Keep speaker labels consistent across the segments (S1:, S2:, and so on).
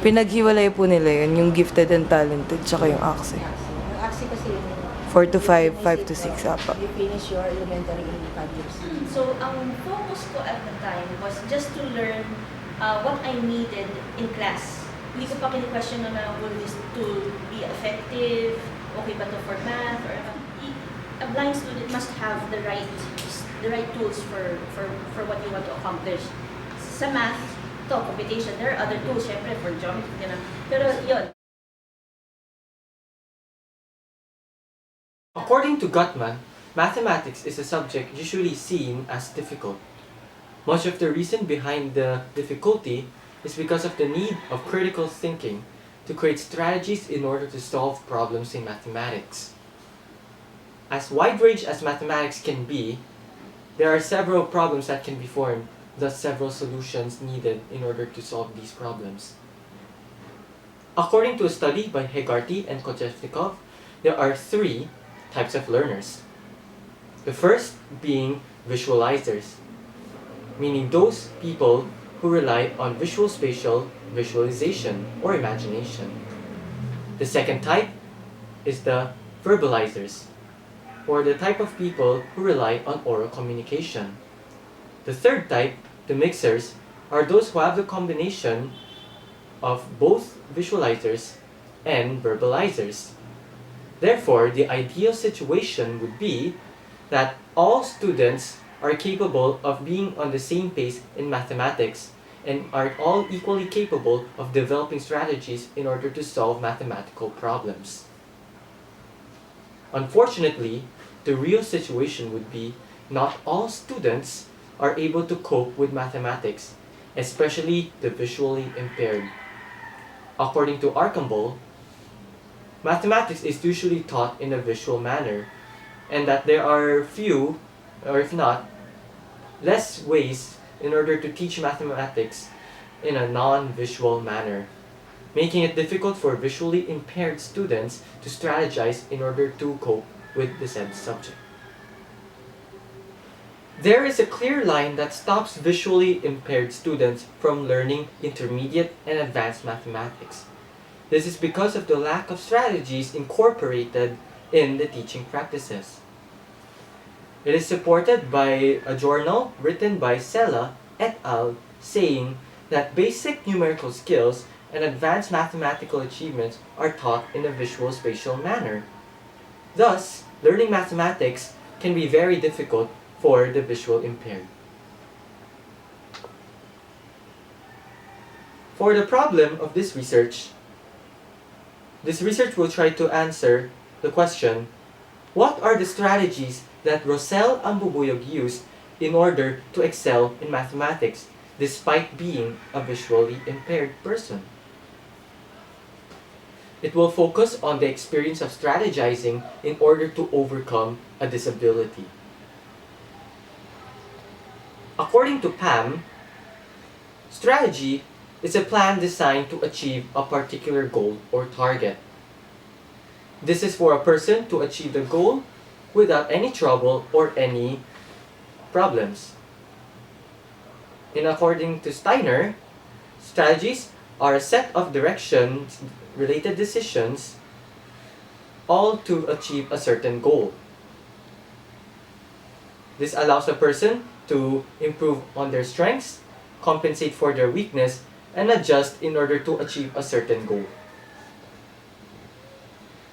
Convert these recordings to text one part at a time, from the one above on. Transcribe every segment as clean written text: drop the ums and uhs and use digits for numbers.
S1: Pinaghiwalay po nila yun, yung gifted and talented, tsaka yung AXE.
S2: Yung AXE kasi yung
S1: 4 to 5, 5 to 6, apa.
S2: you finish your elementary in 5 years.
S3: So, ang focus ko at the time was just to learn what I needed in class. Hindi ko pa kini-question na will this tool be effective, okay ba to for math, or a blind student must have the right tools for what you want to accomplish. Sa math, to computation, there are other tools, syempre, for geometry, gano'n. Pero yun.
S4: According to Gutman, mathematics is a subject usually seen as difficult. Much of the reason behind the difficulty is because of the need of critical thinking to create strategies in order to solve problems in mathematics. As wide-range as mathematics can be, there are several problems that can be formed, thus several solutions needed in order to solve these problems. According to a study by Hegarty and Kochevnikov, there are 3 types of learners. The first being visualizers, meaning those people who rely on visual spatial visualization or imagination. The second type is the verbalizers, or the type of people who rely on oral communication. The third type, the mixers, are those who have the combination of both visualizers and verbalizers. Therefore, the ideal situation would be that all students are capable of being on the same pace in mathematics and are all equally capable of developing strategies in order to solve mathematical problems. Unfortunately, the real situation would be not all students are able to cope with mathematics, especially the visually impaired. According to Archambault, mathematics is usually taught in a visual manner, and that there are few, or if not, less ways in order to teach mathematics in a non-visual manner, making it difficult for visually impaired students to strategize in order to cope with the said subject. There is a clear line that stops visually impaired students from learning intermediate and advanced mathematics. This is because of the lack of strategies incorporated in the teaching practices. It is supported by a journal written by Sella et al. Saying that basic numerical skills and advanced mathematical achievements are taught in a visual spatial manner. Thus, learning mathematics can be very difficult for the visual impaired. For the problem of this research will try to answer the question, what are the strategies that Rosel Ambubuyog used in order to excel in mathematics despite being a visually impaired person? It will focus on the experience of strategizing in order to overcome a disability. According to Pam, strategy is a plan designed to achieve a particular goal or target. This is for a person to achieve the goal without any trouble or any problems. And according to Steiner, strategies are a set of directions, related decisions, all to achieve a certain goal. This allows a person to improve on their strengths, compensate for their weakness, and adjust in order to achieve a certain goal.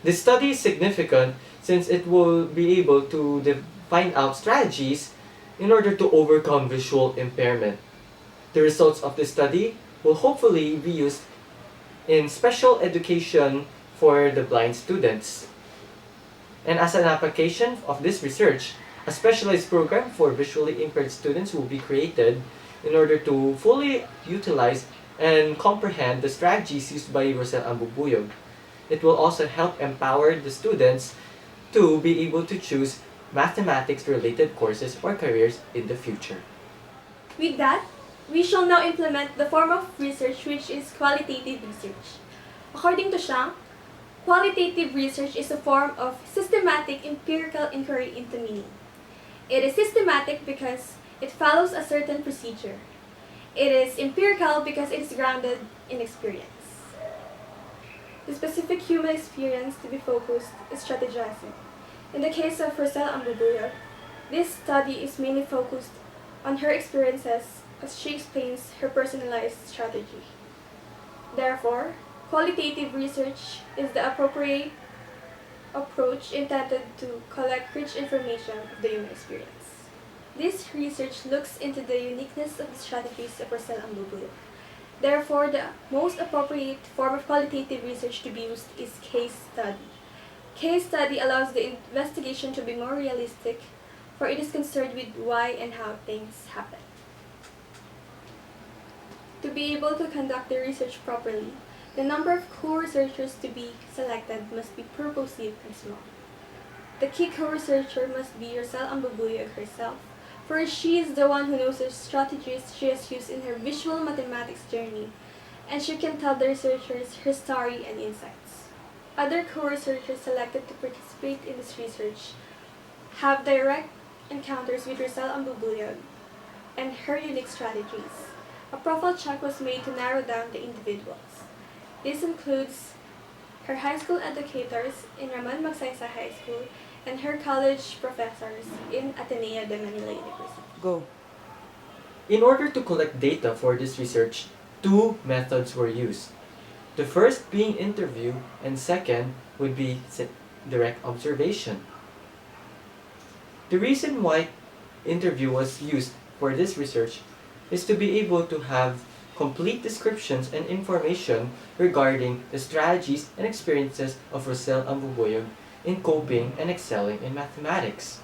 S4: This study is significant since it will be able to find out strategies in order to overcome visual impairment. The results of this study will hopefully be used in special education for the blind students. And as an application of this research, a specialized program for visually impaired students will be created in order to fully utilize and comprehend the strategies used by Rosel Ambubuyog. It will also help empower the students to be able to choose mathematics-related courses or careers in the future.
S5: With that, we shall now implement the form of research which is qualitative research. According to Shang, qualitative research is a form of systematic empirical inquiry into meaning. It is systematic because it follows a certain procedure. It is empirical because it is grounded in experience. The specific human experience to be focused is strategizing. In the case of Rosel Ambubuyo, this study is mainly focused on her experiences as she explains her personalized strategy. Therefore, qualitative research is the appropriate approach intended to collect rich information of the human experience. This research looks into the uniqueness of the strategies of Rosel Ambubuyo. Therefore, the most appropriate form of qualitative research to be used is case study. Case study allows the investigation to be more realistic, for it is concerned with why and how things happen. To be able to conduct the research properly, the number of co-researchers to be selected must be purposive and small. The key co-researcher must be Rosel Ambubuyo herself, for she is the one who knows the strategies she has used in her visual mathematics journey, and she can tell the researchers her story and insights. Other co-researchers selected to participate in this research have direct encounters with Rosel Ambubuyo and her unique strategies. A profile check was made to narrow down the individuals. This includes her high school educators in Ramon Magsaysay High School and her college professors in Ateneo de Manila University.
S1: Go.
S4: In order to collect data for this research, two methods were used. The first being interview, and second would be direct observation. The reason why interview was used for this research is to be able to have complete descriptions and information regarding the strategies and experiences of Rosel Ambubuyo in coping and excelling in mathematics.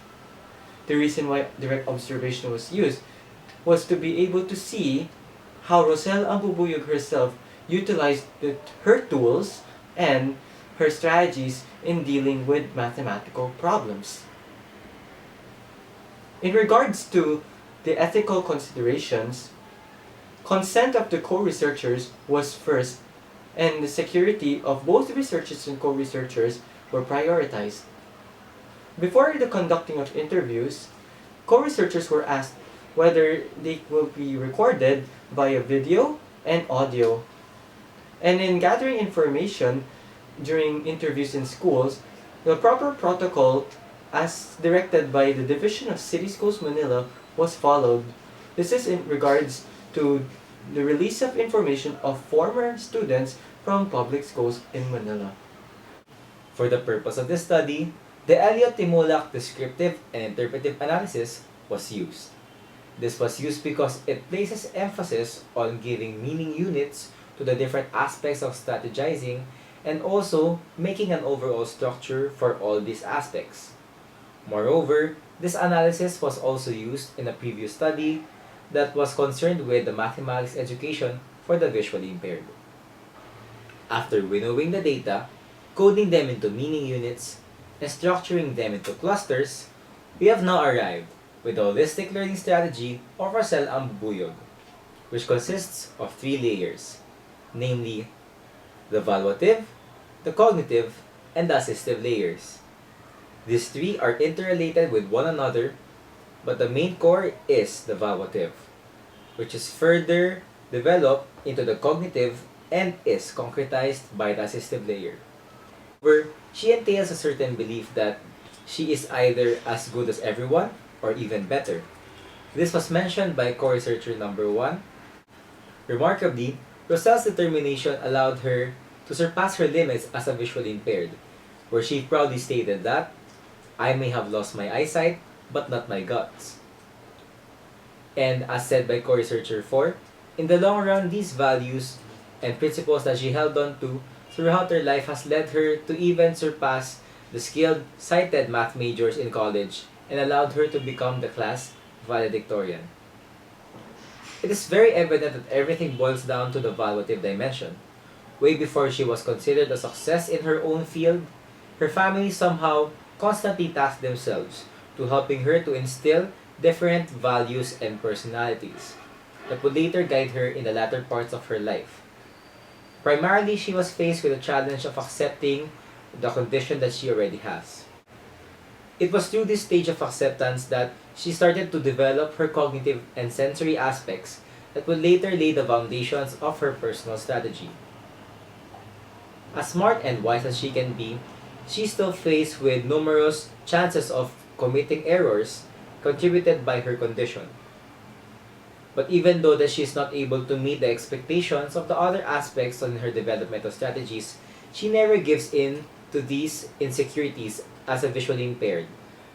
S4: The reason why direct observation was used was to be able to see how Rosel Ambubuyo herself utilized her tools and her strategies in dealing with mathematical problems. In regards to the ethical considerations, consent of the co-researchers was first, and the security of both researchers and co-researchers were prioritized. Before the conducting of interviews, co-researchers were asked whether they will be recorded via video and audio. And in gathering information during interviews in schools, the proper protocol as directed by the Division of City Schools Manila was followed. This is in regards to the release of information of former students from public schools in Manila.
S6: For the purpose of this study, the Elliott-Timolak descriptive and interpretive analysis was used. This was used because it places emphasis on giving meaning units to the different aspects of strategizing and also making an overall structure for all these aspects. Moreover, this analysis was also used in a previous study that was concerned with the mathematics education for the visually impaired. After winnowing the data, coding them into meaning units, and structuring them into clusters, we have now arrived with the holistic learning strategy of Rosel Ambubuyo, which consists of three layers, namely the evaluative, the cognitive, and the assistive layers. These three are interrelated with one another, but the main core is the evaluative, which is further developed into the cognitive and is concretized by the assistive layer, where she entails a certain belief that she is either as good as everyone or even better. This was mentioned by co-researcher number 1. Remarkably, Rosel's determination allowed her to surpass her limits as a visually impaired, where she proudly stated that, "I may have lost my eyesight, but not my guts." And as said by co-researcher 4, in the long run, these values and principles that she held on to throughout her life has led her to even surpass the skilled, sighted math majors in college and allowed her to become the class valedictorian. It is very evident that everything boils down to the evaluative dimension. Way before she was considered a success in her own field, her family somehow constantly tasked themselves to helping her to instill different values and personalities that would later guide her in the latter parts of her life. Primarily, she was faced with the challenge of accepting the condition that she already has. It was through this stage of acceptance that she started to develop her cognitive and sensory aspects that would later lay the foundations of her personal strategy. As smart and wise as she can be, she's still faced with numerous chances of committing errors contributed by her condition. But even though that she's not able to meet the expectations of the other aspects on her developmental strategies, she never gives in to these insecurities as a visually impaired.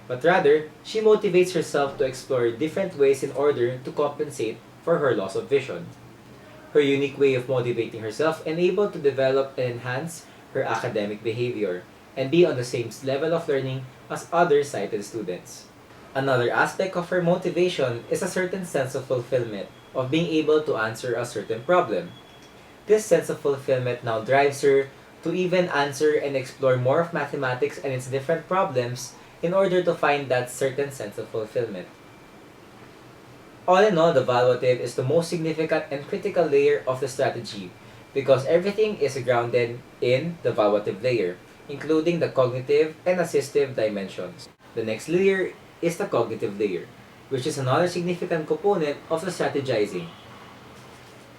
S6: But rather, she motivates herself to explore different ways in order to compensate for her loss of vision. Her unique way of motivating herself enabled to develop and enhance her academic behavior and be on the same level of learning as other sighted students. Another aspect of her motivation is a certain sense of fulfillment of being able to answer a certain problem. This sense of fulfillment now drives her to even answer and explore more of mathematics and its different problems in order to find that certain sense of fulfillment. All in all, the valuative is the most significant and critical layer of the strategy because everything is grounded in the valuative layer, including the cognitive and assistive dimensions. The next layer is the cognitive layer, which is another significant component of the strategizing.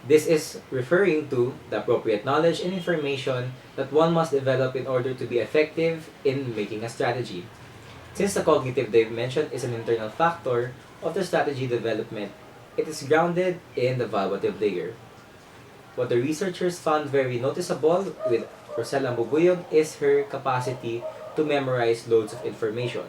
S6: This is referring to the appropriate knowledge and information that one must develop in order to be effective in making a strategy. Since the cognitive dimension is an internal factor of the strategy development, it is grounded in the valuative layer. What the researchers found very noticeable with Rosella Mbubuyog is her capacity to memorize loads of information.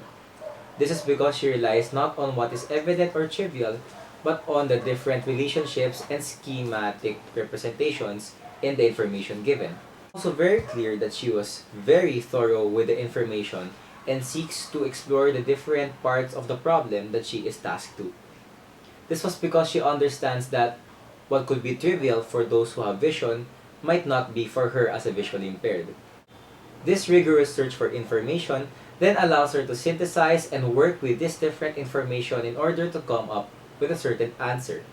S6: This is because she relies not on what is evident or trivial, but on the different relationships and schematic representations in the information given. Also very clear that she was very thorough with the information and seeks to explore the different parts of the problem that she is tasked to. This was because she understands that what could be trivial for those who have vision might not be for her as a visually impaired. This rigorous search for information then allows her to synthesize and work with this different information in order to come up with a certain answer.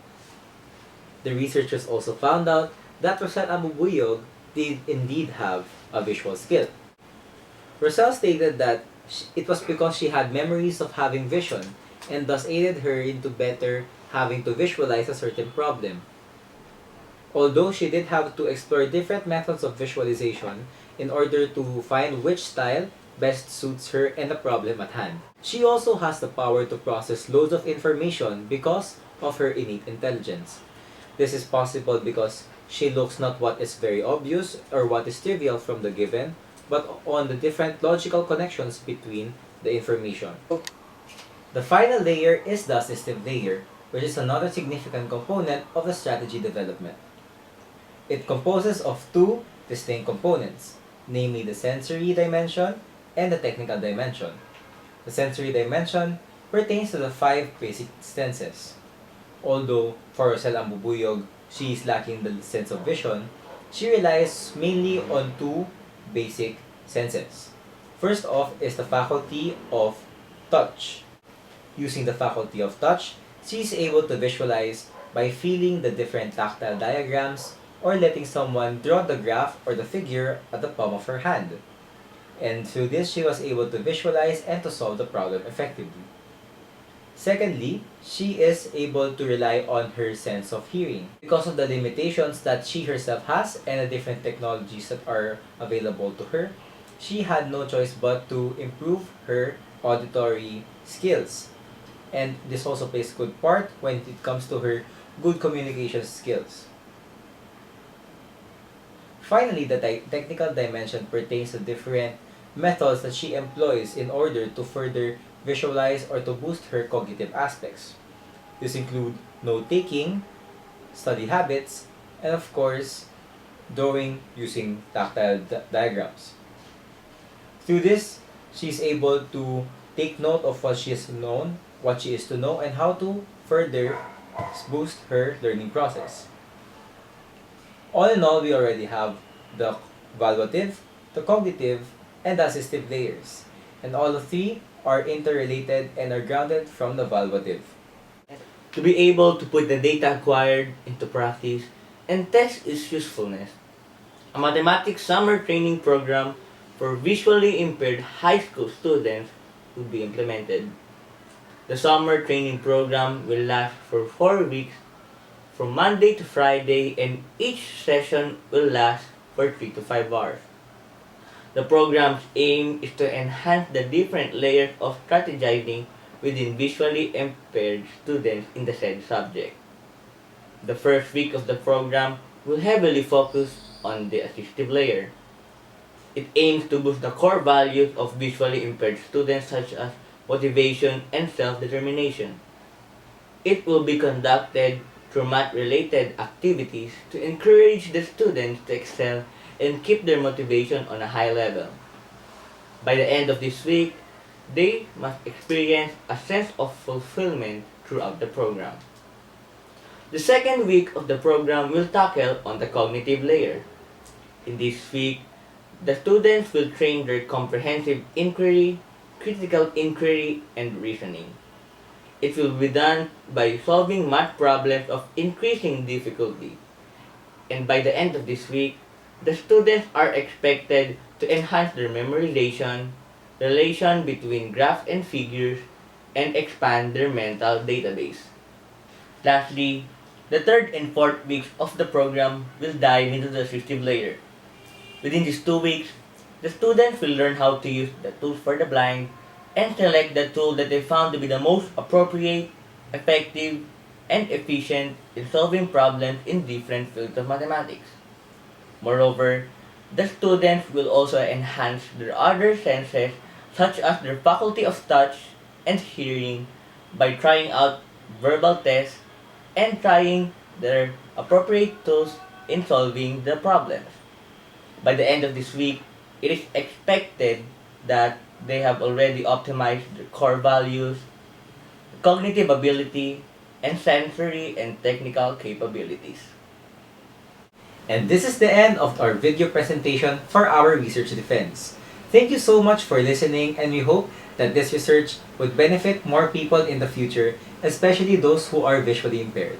S6: The researchers also found out that Rosella Mbubuyog did indeed have a visual skill. Roselle stated that it was because she had memories of having vision and thus aided her into better having to visualize a certain problem. Although she did have to explore different methods of visualization in order to find which style best suits her and the problem at hand. She also has the power to process loads of information because of her innate intelligence. This is possible because she looks not what is very obvious or what is trivial from the given, but on the different logical connections between the information. The final layer is the assistive layer, which is another significant component of the strategy development. It composes of two distinct components, namely the sensory dimension and the technical dimension. The sensory dimension pertains to the 5 basic senses. Although for Rosella Mbubuyog, she is lacking the sense of vision, she relies mainly on 2 basic senses. First off is the faculty of touch. Using the faculty of touch, she is able to visualize by feeling the different tactile diagrams or letting someone draw the graph or the figure at the palm of her hand. And through this, she was able to visualize and to solve the problem effectively. Secondly, she is able to rely on her sense of hearing. Because of the limitations that she herself has and the different technologies that are available to her, she had no choice but to improve her auditory skills. And this also plays a good part when it comes to her good communication skills. Finally, the technical dimension pertains to different methods that she employs in order to further visualize or to boost her cognitive aspects. This include note-taking, study habits, and of course, drawing using tactile diagrams. Through this, she is able to take note of what she is to know, and how to further boost her learning process. All in all, we already have the valuative, the cognitive, and the assistive layers, and all of 3 are interrelated and are grounded from the valuative.
S7: To be able to put the data acquired into practice and test its usefulness, a mathematics summer training program for visually impaired high school students will be implemented. The summer training program will last for 4 weeks from Monday to Friday, and each session will last for 3 to 5 hours. The program's aim is to enhance the different layers of strategizing within visually impaired students in the said subject. The first week of the program will heavily focus on the assistive layer. It aims to boost the core values of visually impaired students such as motivation and self-determination. It will be conducted through math-related activities to encourage the students to excel and keep their motivation on a high level. By the end of this week, they must experience a sense of fulfillment throughout the program. The second week of the program will tackle on the cognitive layer. In this week, the students will train their comprehensive inquiry, critical inquiry, and reasoning. It will be done by solving math problems of increasing difficulty. And by the end of this week, the students are expected to enhance their memorization, relation between graphs and figures, and expand their mental database. Lastly, the third and fourth weeks of the program will dive into the assistive layer. Within these 2 weeks, the students will learn how to use the tools for the blind and select the tool that they found to be the most appropriate, effective, and efficient in solving problems in different fields of mathematics. Moreover, the students will also enhance their other senses such as their faculty of touch and hearing by trying out verbal tests and trying their appropriate tools in solving the problems. By the end of this week, it is expected that they have already optimized their core values, cognitive ability, and sensory and technical capabilities.
S6: And this is the end of our video presentation for our research defense. Thank you so much for listening, and we hope that this research would benefit more people in the future, especially those who are visually impaired.